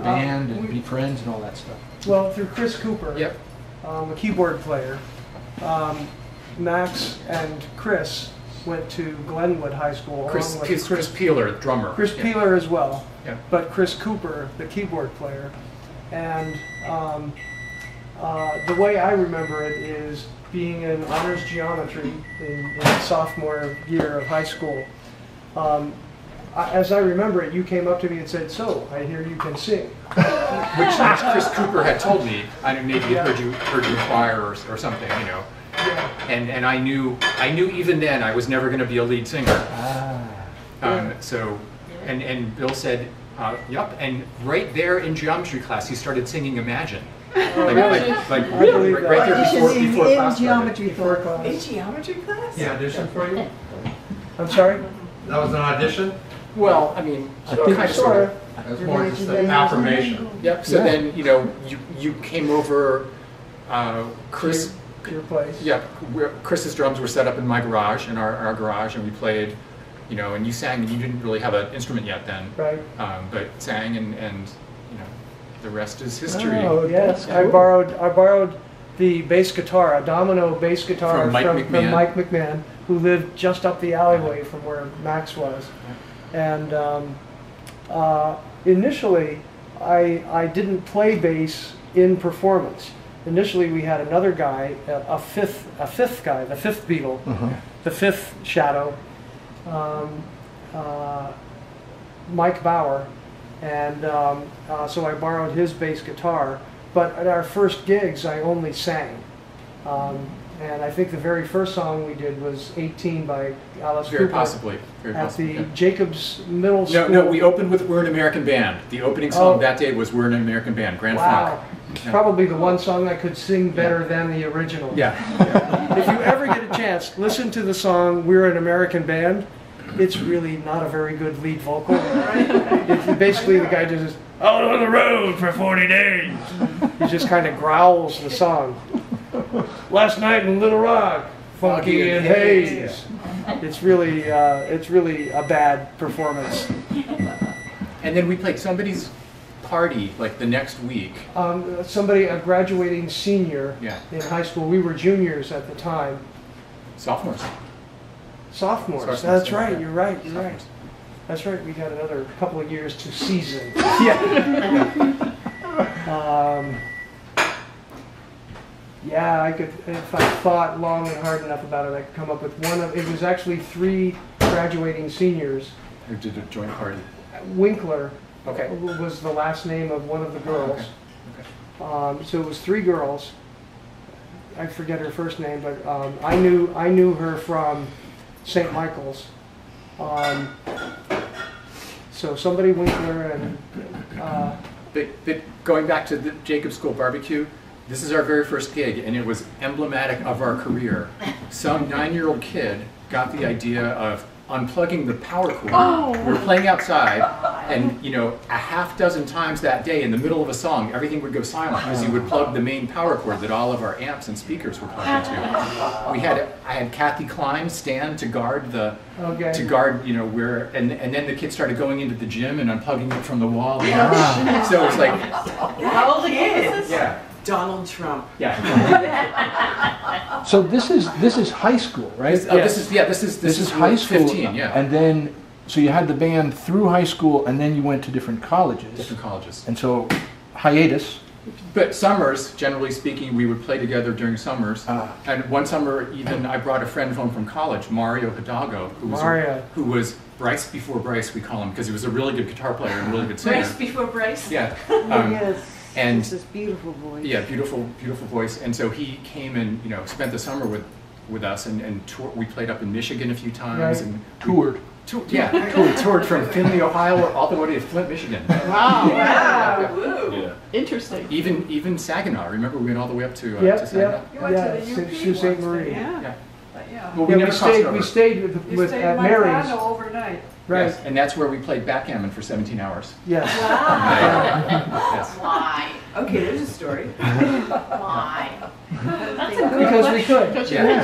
band and be friends and all that stuff? Well, through Chris Cooper, Yep. A keyboard player. Max and Chris went to Glenwood High School. Chris along with Peeler, drummer. Chris Yeah. Peeler as well, Yeah. but Chris Cooper, the keyboard player. And the way I remember it is being in honors geometry in sophomore year of high school. As I remember it, you came up to me and said, "So, I hear you can sing." Which Chris Cooper had told me. I maybe Yeah. heard you choir or something, you know. Yeah. And I knew even then I was never going to be a lead singer. Yeah. So, and Bill said, "Yup." And right there in geometry class, he started singing "Imagine." Like believe that. right there before in class started. geometry Before class. class. In geometry class? Yeah, audition for you? I'm sorry? That was an audition? Well, I mean, kind of sort of. That was more just an affirmation. Yep. So Yeah. then, you came over, Chris. To your place. Yeah, Chris's drums were set up in my garage, in our garage, and we played, and you sang, and you didn't really have an instrument yet then, Right. but sang, and the rest is history. Oh yes, I borrowed the bass guitar, a Domino bass guitar From Mike McMahon. Mike McMahon, who lived just up the alleyway from where Max was. And initially, I didn't play bass in performance. Initially, we had another guy, a fifth guy, the fifth Beatle, the fifth Shadow, Mike Bauer, and so I borrowed his bass guitar. But at our first gigs, I only sang. And I think the very first song we did was 18 by Alice Very Cooper possibly. at the yeah. Jacobs Middle School. No, we opened with "We're an American Band." The opening song Oh. that day was "We're an American Band," Grand Wow. Funk. Yeah. Probably the one song I could sing better than the original. Yeah. If you ever get a chance, listen to the song "We're an American Band." It's really not a very good lead vocal. Basically, the guy just says, "Out on the road for 40 days." He just kind of growls the song. "Last night in Little Rock, Funky and Haze." It's really a bad performance. And then we played somebody's party like the next week. A graduating senior Yeah. in high school. We were juniors at the time. Sophomores. Sophomores. That's right. You're right. That's right. We got another couple of years to season. Yeah. Yeah, I could, if I thought long and hard enough about it, I could come up with one of. It was actually 3 graduating seniors. Who did a joint party? Winkler Okay. was the last name of one of the girls. Okay. So it was 3 girls. I forget her first name, but I knew her from St. Michael's. So somebody Winkler and. But going back to the Jacob School barbecue, this is our very first gig, and it was emblematic of our career. Some 9-year-old kid got the idea of unplugging the power cord. We were playing outside, and a half dozen times that day in the middle of a song, everything would go silent because you would plug the main power cord that all of our amps and speakers were plugged into. I had Kathy Klein stand to guard where, and then the kids started going into the gym and unplugging it from the wall. So it's like, How old is? yeah. Donald Trump. Yeah. So this is high school, right? This is high school. 15, yeah. And then, so you had the band through high school, and then you went to different colleges. Different colleges. And so, hiatus. But summers, generally speaking, we would play together during summers. And one summer, even I brought a friend home from college, Mario Hidalgo, who was Bryce before Bryce, we call him, because he was a really good guitar player and a really good singer. Bryce before Bryce? Yeah. Yes. And this beautiful voice. yeah, beautiful voice. And so he came and spent the summer with us, and we played up in Michigan a few times, Right. and Toured. toured from Findlay, Ohio, all the way to Flint, Michigan. Wow. Wow. Woo. Yeah. Interesting. Even Saginaw. Remember, we went all the way up to Saginaw. You went to the UP Sault Ste. once, Marie. Yeah. Yeah. Yeah. Well, Yeah, never crossed over. we stayed You with stayed at in Mary's. Montana overnight. Right. Yes, and that's where we played backgammon for 17 hours. Yes. Yes. Why? Okay, there's a story. Why? That's a good Because we could. Yeah.